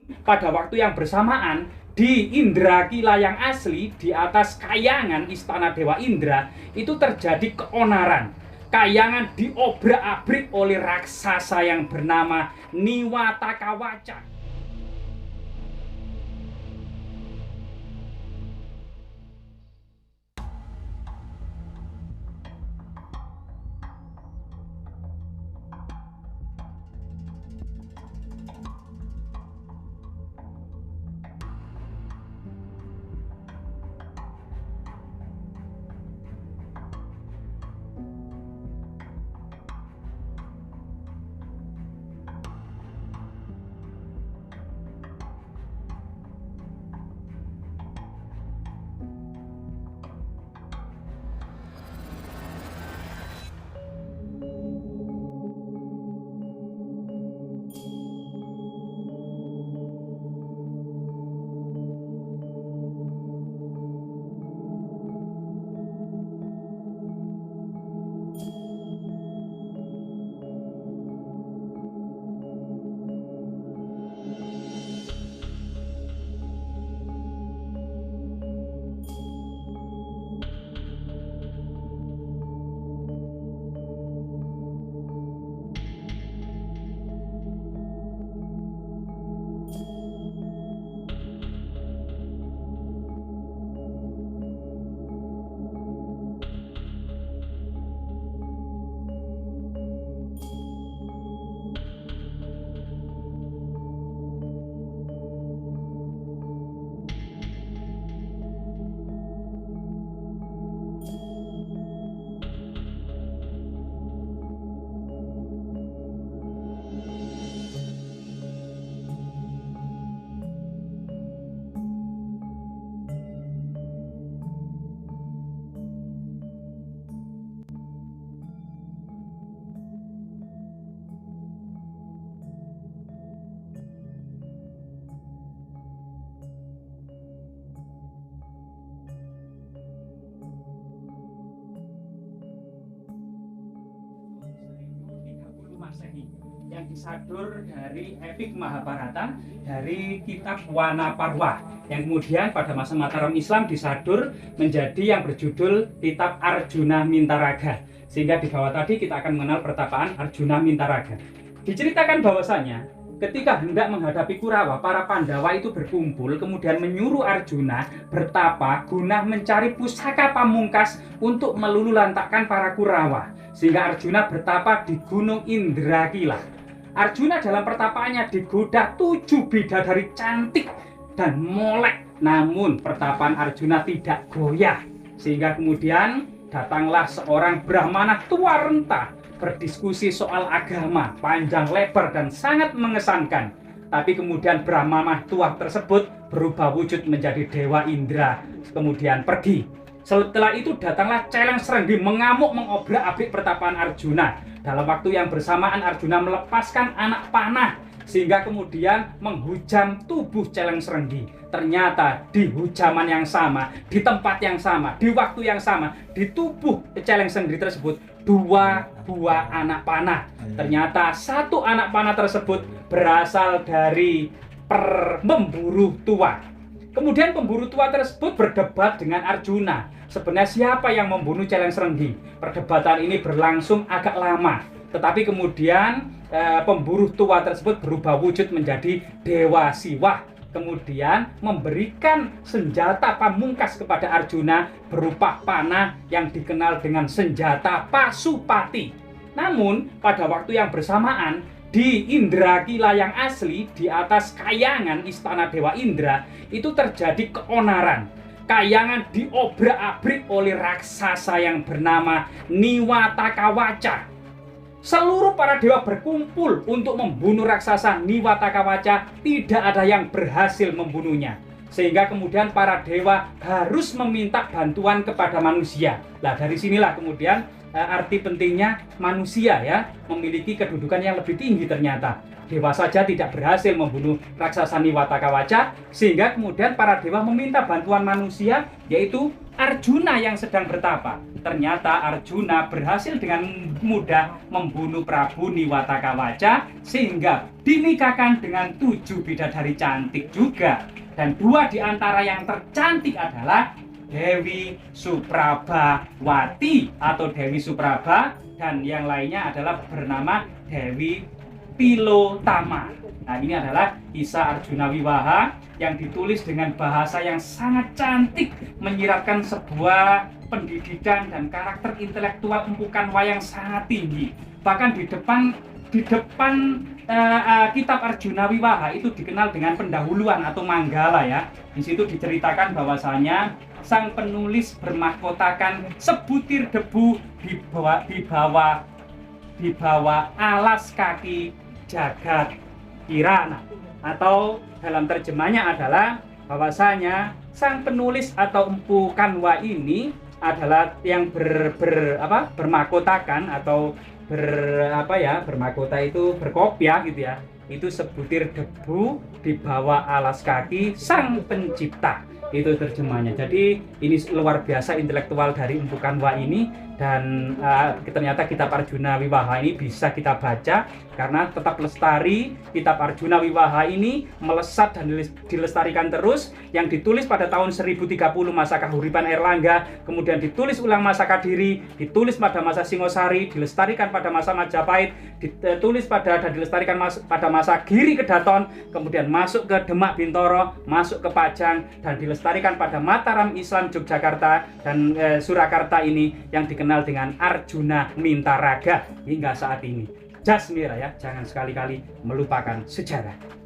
Pada waktu yang bersamaan, di Indrakila yang asli, di atas kayangan istana Dewa Indra, itu terjadi keonaran. Kayangan diobrak-abrik oleh raksasa yang bernama Niwatakawaca. Yang disadur dari epik Mahabharata, dari kitab Wana Parwa, yang kemudian pada masa Mataram Islam disadur menjadi yang berjudul kitab Arjuna Mintaraga. Sehingga di bawah tadi kita akan mengenal pertapaan Arjuna Mintaraga. Diceritakan bahwasanya ketika hendak menghadapi Kurawa, para Pandawa itu berkumpul kemudian menyuruh Arjuna bertapa guna mencari pusaka pamungkas untuk meluluhlantakkan para Kurawa. Sehingga Arjuna bertapa di Gunung Indrakila. Arjuna dalam pertapaannya digoda 7 bidadari cantik dan molek. Namun pertapaan Arjuna tidak goyah. Sehingga kemudian datanglah seorang Brahmana tua renta berdiskusi soal agama panjang lebar dan sangat mengesankan. Tapi kemudian Brahmana tua tersebut berubah wujud menjadi Dewa Indra, kemudian pergi. Setelah itu datanglah Celeng Serenggi mengamuk mengobrak-abrik pertapaan Arjuna. Dalam waktu yang bersamaan Arjuna melepaskan anak panah sehingga kemudian menghujam tubuh Celeng Serenggi. Ternyata di hujaman yang sama, di tempat yang sama, di waktu yang sama, di tubuh Celeng Serenggi tersebut 2 buah anak panah. Ternyata 1 anak panah tersebut berasal dari pemburu tua. Kemudian pemburu tua tersebut berdebat dengan Arjuna. Sebenarnya siapa yang membunuh Celeng Serenggi? Perdebatan ini berlangsung agak lama. Tetapi kemudian pemburu tua tersebut berubah wujud menjadi Dewa Siwah. Kemudian memberikan senjata pamungkas kepada Arjuna berupa panah yang dikenal dengan senjata Pasupati. Namun pada waktu yang bersamaan, di Indrakila yang asli, di atas kayangan istana Dewa Indra, itu terjadi keonaran. Kayangan diobrak-abrik oleh raksasa yang bernama Niwatakawaca. Seluruh para dewa berkumpul untuk membunuh raksasa Niwatakawaca, tidak ada yang berhasil membunuhnya. Sehingga kemudian para dewa harus meminta bantuan kepada manusia. Nah, dari sinilah kemudian arti pentingnya manusia ya, memiliki kedudukan yang lebih tinggi ternyata. Dewa saja tidak berhasil membunuh raksasa Niwatakawaca, sehingga kemudian para dewa meminta bantuan manusia, yaitu Arjuna yang sedang bertapa. Ternyata Arjuna berhasil dengan mudah membunuh Prabu Niwatakawaca sehingga dinikahkan dengan 7 bidadari cantik juga. Dan 2 di antara yang tercantik adalah Dewi Suprabawati atau Dewi Supraba, dan yang lainnya adalah bernama Dewi Pilotama. Nah, ini adalah kisah Arjuna Wiwaha yang ditulis dengan bahasa yang sangat cantik, menyiratkan sebuah pendidikan dan karakter intelektual empukan wayang sangat tinggi. Bahkan di depan kitab Arjuna Wiwaha itu dikenal dengan pendahuluan atau manggala ya. Di situ diceritakan bahwasanya sang penulis bermahkotakan sebutir debu di bawah alas kaki Jagat Kirana, atau dalam terjemahnya adalah bahwasanya sang penulis atau Empu Kanwa ini adalah yang bermahkotakan atau bermahkota itu berkopiah gitu ya, itu sebutir debu di bawah alas kaki sang pencipta. Itu terjemahnya. Jadi ini luar biasa intelektual dari Empu Kanwa ini, dan ternyata kitab Arjuna Wiwaha ini bisa kita baca karena tetap lestari. Kitab Arjuna Wiwaha ini melesat dan dilestarikan terus, yang ditulis pada tahun 1030 masa Kahuripan Airlangga, kemudian ditulis ulang masa Kadiri, ditulis pada masa Singosari, dilestarikan pada masa Majapahit, ditulis dan dilestarikan pada masa Giri Kedaton, kemudian masuk ke Demak Bintoro, masuk ke Pajang, dan dilestarikan pada Mataram Islam Yogyakarta dan Surakarta ini yang dikenal dengan Arjuna Mintaraga hingga saat ini. Jasmira ya, jangan sekali-kali melupakan sejarah.